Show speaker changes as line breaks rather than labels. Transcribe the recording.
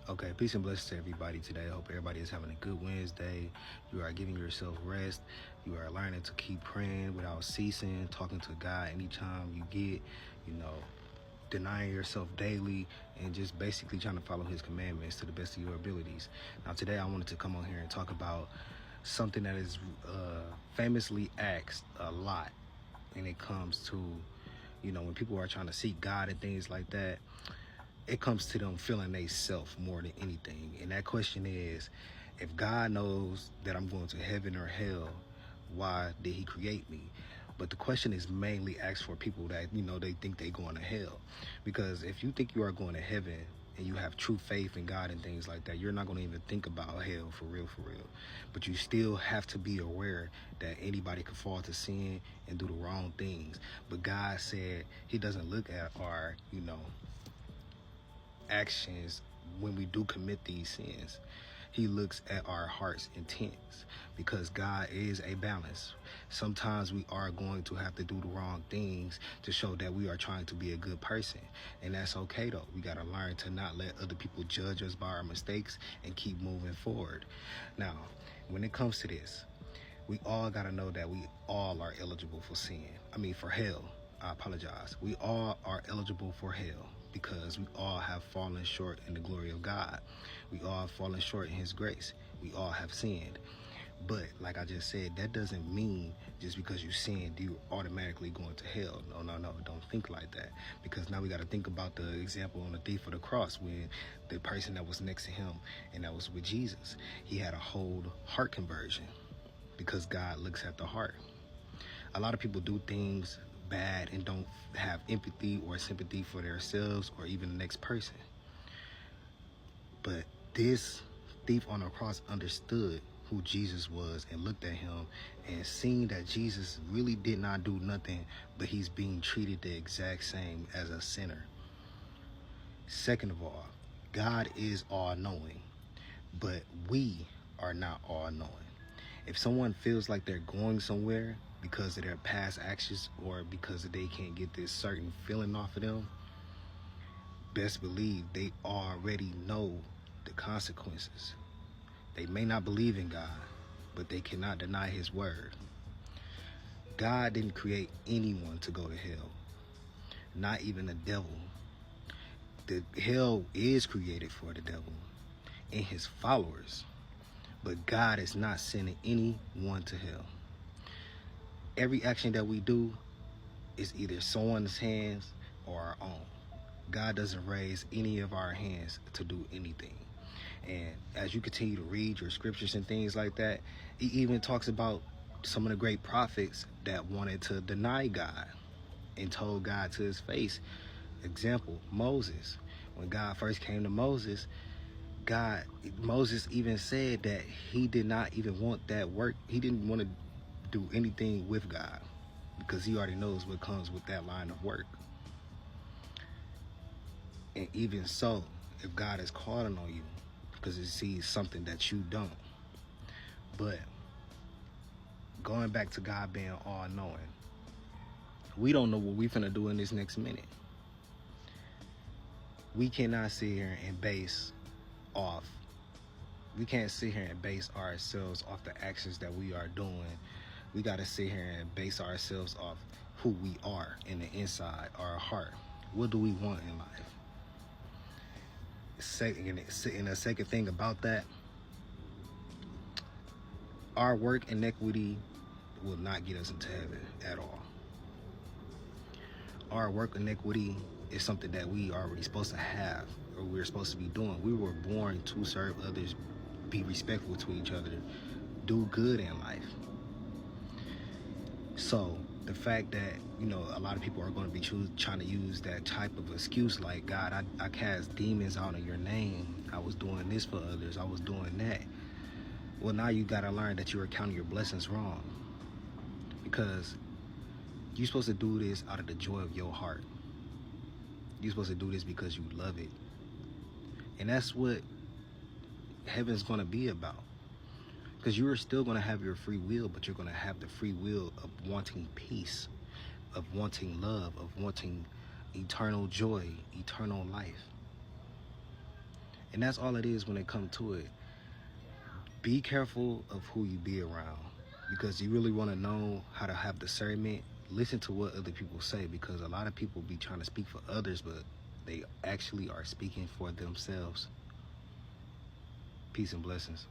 Okay, peace and blessings to everybody today. I hope everybody is having a good Wednesday. You are giving yourself rest. You are learning to keep praying without ceasing, talking to God anytime you get, denying yourself daily, and just basically trying to follow his commandments to the best of your abilities. Now, today I wanted to come on here and talk about something that is famously asked a lot when it comes to, when people are trying to seek God and things like that. It comes to them feeling they self more than anything. And that question is, if God knows that I'm going to heaven or hell, why did he create me? But the question is mainly asked for people that, they think they're going to hell. Because if you think you are going to heaven and you have true faith in God and things like that, you're not going to even think about hell for real. But you still have to be aware that anybody could fall to sin and do the wrong things. But God said he doesn't look at our, actions when we do commit these sins. He looks at our heart's intents, because God is a balance. Sometimes we are going to have to do the wrong things to show that we are trying to be a good person, and that's okay though. We got to learn to not let other people judge us by our mistakes and keep moving forward. Now, when it comes to this, we all got to know that we all are eligible for hell. I apologize. We all are eligible for hell, because we all have fallen short in the glory of God. We all have fallen short in his grace. We all have sinned. But like I just said, that doesn't mean just because you sinned, you automatically going to hell. No. Don't think like that. Because now we got to think about the example on the thief of the cross, when the person that was next to him, and that was with Jesus, he had a whole heart conversion, because God looks at the heart. A lot of people do things bad and don't have empathy or sympathy for themselves or even the next person. But this thief on the cross understood who Jesus was and looked at him and seen that Jesus really did not do nothing, but he's being treated the exact same as a sinner. Second of all, God is all-knowing, but we are not all-knowing. If someone feels like they're going somewhere because of their past actions, or because they can't get this certain feeling off of them, best believe they already know the consequences. They may not believe in God, but they cannot deny his word. God didn't create anyone to go to hell, not even the devil. The hell is created for the devil and his followers, but God is not sending anyone to hell. Every action that we do is either someone's hands or our own. God doesn't raise any of our hands to do anything. And as you continue to read your scriptures and things like that, he even talks about some of the great prophets that wanted to deny God and told God to his face. Example, Moses. When God first came to Moses, Moses even said that he did not even want that work. He didn't want to do anything with God, because he already knows what comes with that line of work. And even so, if God is calling on you, because he sees something that you don't. But going back to God being all-knowing, we don't know what we finna do in this next minute. We cannot sit here and we can't sit here and base ourselves off the actions that we are doing. We got to sit here and base ourselves off who we are in the inside, our heart. What do we want in life? And the second thing about that, our work iniquity will not get us into heaven at all. Our work iniquity is something that we are already supposed to have, or we're supposed to be doing. We were born to serve others, be respectful to each other, do good in life. So the fact that, a lot of people are going to be trying to use that type of excuse, like, God, I cast demons out in your name. I was doing this for others. I was doing that. Well, now you got to learn that you are counting your blessings wrong, because you're supposed to do this out of the joy of your heart. You're supposed to do this because you love it. And that's what heaven's going to be about. Because you are still going to have your free will, but you're going to have the free will of wanting peace, of wanting love, of wanting eternal joy, eternal life. And that's all it is when it comes to it. Be careful of who you be around, because you really want to know how to have discernment. Listen to what other people say, because a lot of people be trying to speak for others, but they actually are speaking for themselves. Peace and blessings.